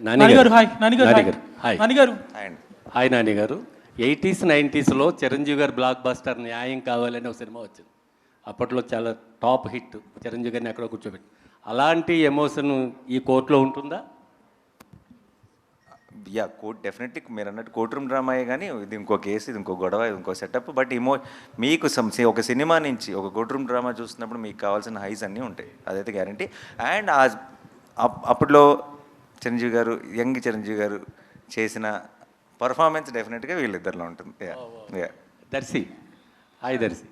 నాని గారు హాయ్. నాని గారు నాని హాయ్. గారు హాయ్. నాని గారు హాయ్ నాని గారు. 80s 90sలో చిరంజీవి గారు బ్లాక్ బస్టర్ న్యాయం కావాలని ఒక సినిమా వచ్చింది. అప్పట్లో చాలా టాప్ హిట్. చిరంజీవి గారిని ఎక్కడో కూర్చోబెట్టి అలాంటి ఎమోషన్ ఈ కోర్టులో ఉంటుందా? యా కోర్ట్ డెఫినెట్లీ మీరు అన్నట్టు కోర్ట్ రూమ్ డ్రామాయే, కానీ ఇది ఇంకో కేసు, ఇది ఇంకో గొడవ, ఇది ఇంకో సెటప్. బట్ మీకు ఒక సినిమా నుంచి ఒక కోర్ట్ రూమ్ డ్రామా చూస్తున్నప్పుడు మీకు కావాల్సిన హైస్ అన్నీ ఉంటాయి, అదైతే గ్యారంటీ. అండ్ అప్పట్లో చిరంజీవి గారు, యంగ్ చిరంజీవి గారు చేసిన పర్ఫార్మెన్స్ డెఫినెట్గా వీళ్ళిద్దరిలో ఉంటుంది. Yeah Darshi hi Darshi.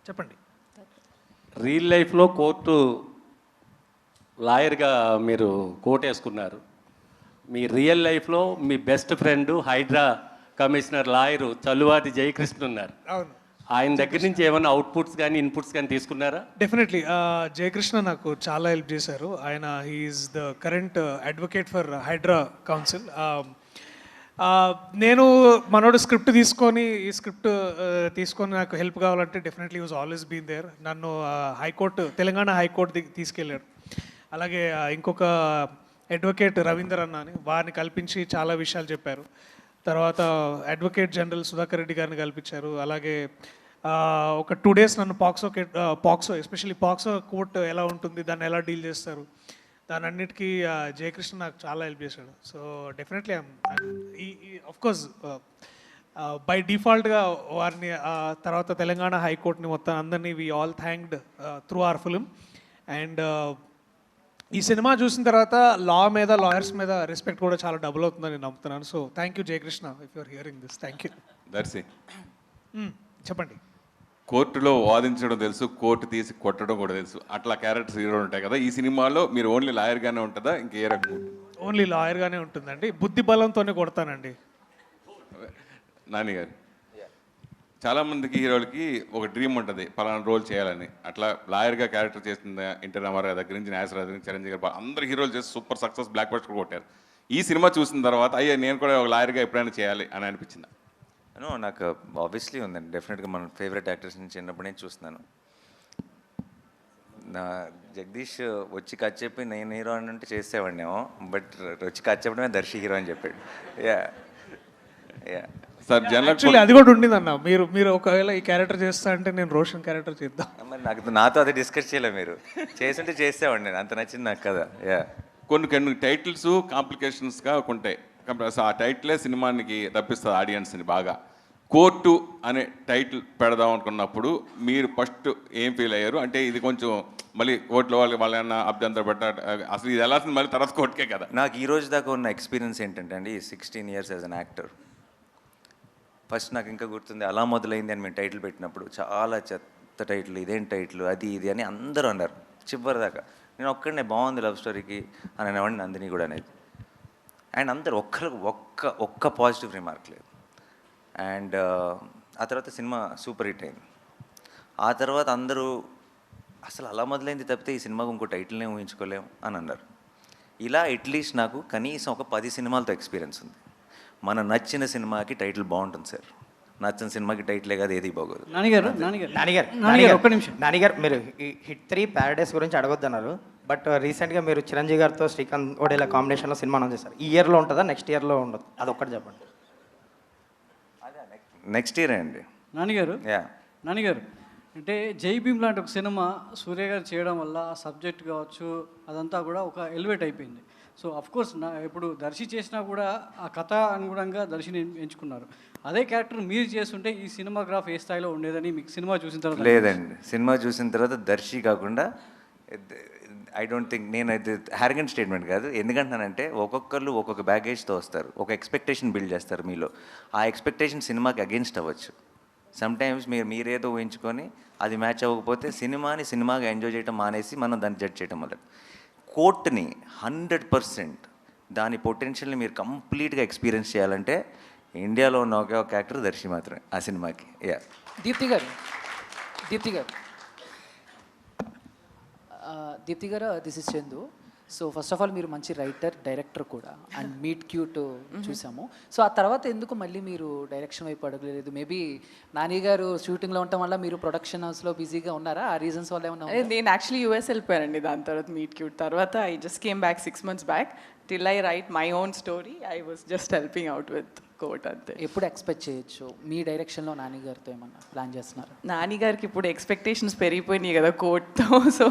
చెప్పండి. రియల్ లైఫ్లో కోర్టు లాయర్గా మీరు కోర్టు వేసుకున్నారు. మీ రియల్ లైఫ్లో మీ best friend HYDRAA commissioner lawyer Challuvati Jayakrishna ఉన్నారు. అవును, ఆయన దగ్గర నుంచి ఏమైనా అవుట్పుట్స్ కానీ ఇన్పుట్స్ కానీ తీసుకున్నారా? డెఫినెట్లీ. జయకృష్ణ నాకు చాలా హెల్ప్ చేశారు. ఆయన he's the current advocate for HYDRAA council. నేను మనోడు స్క్రిప్ట్ తీసుకొని ఈ స్క్రిప్ట్ తీసుకొని నాకు హెల్ప్ కావాలంటే definitely was always been there. నన్ను హైకోర్టు, తెలంగాణ హైకోర్టు తీసుకెళ్ళాడు. అలాగే ఇంకొక అడ్వకేట్ రవీందర్ అన్న అని, వారిని కల్పించి చాలా విషయాలు చెప్పారు. తర్వాత అడ్వకేట్ జనరల్ సుధాకర్ రెడ్డి గారిని కల్పించారు. అలాగే ఒక 2 days నన్ను పాక్సో ఎస్పెషల్లీ పాక్సో కోర్టు ఎలా ఉంటుంది, దాన్ని ఎలా డీల్ చేస్తారు, దాని అన్నిటికీ జయకృష్ణ నాకు చాలా హెల్ప్ చేశాడు. So definitely of course by డిఫాల్ట్గా వారిని, తర్వాత తెలంగాణ హైకోర్టుని మొత్తం అందరినీ we all thanked through our film. And ఈ సినిమా చూసిన తర్వాత లా మీద, లాయర్స్ మీద రెస్పెక్ట్ కూడా చాలా డబుల్ అవుతుందని నేను నమ్ముతున్నాను. So thank you Jayakrishna, if you're hearing this. Thank you. Darshi చెప్పండి. కోర్టులో వాదించడం తెలుసు, కోర్టు తీసి కొట్టడం కూడా తెలుసు, అట్లా క్యారెక్టర్స్ హీరో ఉంటాయి కదా. ఈ సినిమాలో మీరు ఓన్లీ లాయర్గానే ఉంటుందా, ఇంకే రకం? ఓన్లీ లాయర్గానే ఉంటుందండి. బుద్ధి బలంతోనే కొడతానండి. నాని గారు, చాలామందికి హీరోలకి ఒక డ్రీమ్ ఉంటుంది పలానా రోల్ చేయాలని. అట్లా లాయర్గా క్యారెక్టర్ చేస్తున్న ఎన్టీ రామారావు దగ్గర నుంచి నాగేశ్వరరావు దగ్గర నుంచి చిరంజీవి గారు అందరు హీరోలు చేసి సూపర్ సక్సెస్, బ్లాక్ బస్టర్ కూడా కొట్టారు. ఈ సినిమా చూసిన తర్వాత అయ్యా నేను కూడా ఒక లాయర్గా ఎప్పుడైనా చేయాలి అని అనిపించింది? నాకు ఆబ్వియస్లీ ఉందండి. డెఫినెట్గా మన ఫేవరెట్ యాక్టర్స్ నుంచి చిన్నప్పటి నుంచి చూస్తున్నాను. నా జగదీష్ వచ్చి కథ చెప్పి నేను హీరో అని అంటే చేసేవాడినేమో, బట్ వచ్చి కథ చెప్పడమే దర్శి హీరో అని చెప్పాడు. యా యా సార్ యాక్చువల్లీ అది కూడా ఉండింది అన్న. మీరు ఒకవేళ ఈ క్యారెక్టర్ చేస్తా అంటే నేను రోషన్ క్యారెక్టర్ చేద్దాం. మరి నాతో అదే డిస్కస్ చేయలే, మీరు చేస్తుంటే చేసేవాడిని, నేను అంత నచ్చింది నాకు కదా. యా కొన్ని టైటిల్స్ కాంప్లికేషన్స్గా ఉంటాయి. ఆ టైటిలే సినిమానికి తప్పిస్తుంది ఆడియన్స్ని బాగా. కోర్టు అనే టైటిల్ పెడదాం అనుకున్నప్పుడు మీరు ఫస్ట్ ఏం ఫీల్ అయ్యారు? అంటే ఇది కొంచెం మళ్ళీ కోర్టులో వాళ్ళైనా అభ్యంతర పెట్ట, అసలు ఇది ఎలా మళ్ళీ తర్వాత కోర్టుకే కదా. నాకు ఈ రోజు దాకా ఉన్న ఎక్స్పీరియన్స్ ఏంటంటే అండి, 16 years as an actor. First నాకు ఇంకా గుర్తుంది, అలా మొదలైంది అని మేము టైటిల్ పెట్టినప్పుడు చాలా చెత్త టైటిల్, ఇదేం టైటిల్, అది ఇది అని అందరూ అన్నారు చివరి దాకా. నేను ఒక్కడనే బాగుంది లవ్ స్టోరీకి అని అనేవాడిని, నందిని కూడా అనేది. అండ్ అందరు ఒక్క పాజిటివ్ రిమార్క్ లేదు. అండ్ ఆ తర్వాత సినిమా సూపర్ హిట్ అయింది. ఆ తర్వాత అందరూ అసలు అలా మొదలైంది తప్పితే ఈ సినిమాకు ఇంకో టైటిల్నే ఊహించుకోలేము అని అన్నారు. ఇలా అట్లీస్ట్ నాకు కనీసం ఒక 10 సినిమాలతో ఎక్స్పీరియన్స్ ఉంది. మన నచ్చిన సినిమాకి టైటిల్ బాగుంటుంది సార్, నచ్చిన సినిమాకి టైటిలే కాదు ఏది బాగోదు. నానిగారు ఒక్క నిమిషం. నానిగారు, మీరు హిట్ 3 ప్యారడైస్ గురించి అడగొద్దన్నారు, బట్ రీసెంట్గా మీరు చిరంజీవి గారితో శ్రీకాంత్ ఓడేలా కాంబినేషన్లో సినిమా అనౌన్స్ చేశారు. ఈ ఇయర్లో ఉంటుందా, నెక్స్ట్ ఇయర్లో ఉండదు? అది ఒక్కటి చెప్పండి. నెక్స్ట్ ఇయర్ అండి. నానిగారు అంటే జై భీమ్ లాంటి ఒక సినిమా సూర్య గారు చేయడం వల్ల ఆ సబ్జెక్ట్ కావచ్చు అదంతా కూడా ఒక ఎలివేట్ అయిపోయింది. సో అఫ్కోర్స్ ఇప్పుడు దర్శి చేసినా కూడా ఆ కథ అనుగుణంగా దర్శిని ఎంచుకున్నారు. అదే క్యారెక్టర్ మీరు చేస్తుంటే ఈ సినిమాగ్రాఫ్ ఏ స్థాయిలో ఉండేదని మీకు సినిమా చూసిన తర్వాత? లేదండి, సినిమా చూసిన తర్వాత దర్శి కాకుండా ఐ డోంట్ థింక్, నేను అది హ్యారగెంట్ స్టేట్మెంట్ కాదు. ఎందుకంటానంటే ఒక్కొక్కరు ఒక్కొక్క బ్యాగేజ్తో వస్తారు, ఒక ఎక్స్పెక్టేషన్ బిల్డ్ చేస్తారు మీలో. ఆ ఎక్స్పెక్టేషన్ సినిమాకి అగెన్స్ట్ అవ్వచ్చు. సమ్టైమ్స్ మీరేదో ఊహించుకొని అది మ్యాచ్ అవ్వకపోతే సినిమాగా ఎంజాయ్ చేయడం మానేసి మనం దాన్ని జడ్జ్ చేయడం మొదలు. కోర్టుని 100% దాని పొటెన్షియల్ని మీరు కంప్లీట్గా ఎక్స్పీరియన్స్ చేయాలంటే ఇండియాలో ఉన్న ఒకే ఒక యాక్టర్ దర్శి మాత్రమే ఆ సినిమాకి. యా దీప్తి గారు this is Chandu. So first of all మీరు మంచి రైటర్, డైరెక్టర్ కూడా, అండ్ మీట్ క్యూట్ చూసాము. సో ఆ తర్వాత ఎందుకు మళ్ళీ మీరు డైరెక్షన్ వైపు అడగలేదు? మేబీ నాని గారు షూటింగ్లో ఉండటం వల్ల మీరు ప్రొడక్షన్ హౌస్లో బిజీగా ఉన్నారా? ఆ రీజన్స్ వల్ల ఏమన్నా? నేను యాక్చువల్లీ యూఎస్ వెళ్ళిపోయానండి. దాని తర్వాత మీట్ క్యూట్ తర్వాత I just came back 6 months back. till I write my own story, I was just helping out with court అంతే. ఎప్పుడు ఎక్స్పెక్ట్ చేయొచ్చు మీ డైరెక్షన్లో నాని గారితో ఏమన్నా ప్లాన్ చేస్తున్నారు? నాని గారికి ఇప్పుడు ఎక్స్పెక్టేషన్స్ పెరిగిపోయినాయి కదా కోర్ట్తో. సో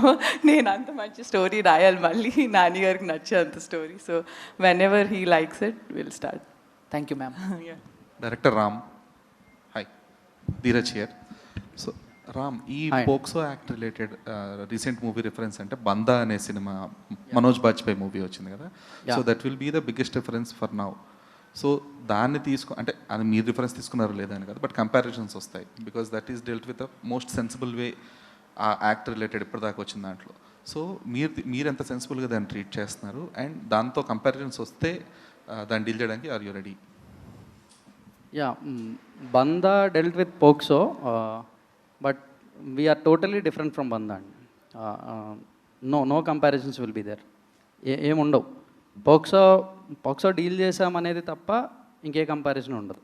నేను అంత మంచి స్టోరీ రాయాలి మళ్ళీ, నాని గారికి నచ్చే అంత story. So whenever he likes it will start. Thank you ma'am. Director Ram, hi, Dheeraj here. So Ram, ఈ POCSO act related recent movie reference అంటే బందా అనే సినిమా, మనోజ్ బాజ్పేయి మూవీ వచ్చింది కదా. So that will be the biggest reference for now. So దాన్ని అంటే అది మీరు రిఫరెన్స్ తీసుకున్నారు లేదా అని కదా, బట్ కంపారిజన్స్ వస్తాయి because that is dealt with the most sensible వే ఆ యాక్ట్ రిలేటెడ్ ఇప్పటిదాకా వచ్చిన దాంట్లో. సో మీరు ఎంత సెన్సిబుల్గా దాన్ని ట్రీట్ చేస్తున్నారు, అండ్ దాంతో కంపారిజన్స్ వస్తే దాన్ని డీల్ చేయడానికి are you ready? Yeah, Bandaa dealt with POCSO, but we are totally different from Bandaa అండి. No comparisons will be there. ఏముండవు. పోక్సో డీల్ చేసామనేది తప్ప ఇంకే కంపారిజన్ ఉండదు.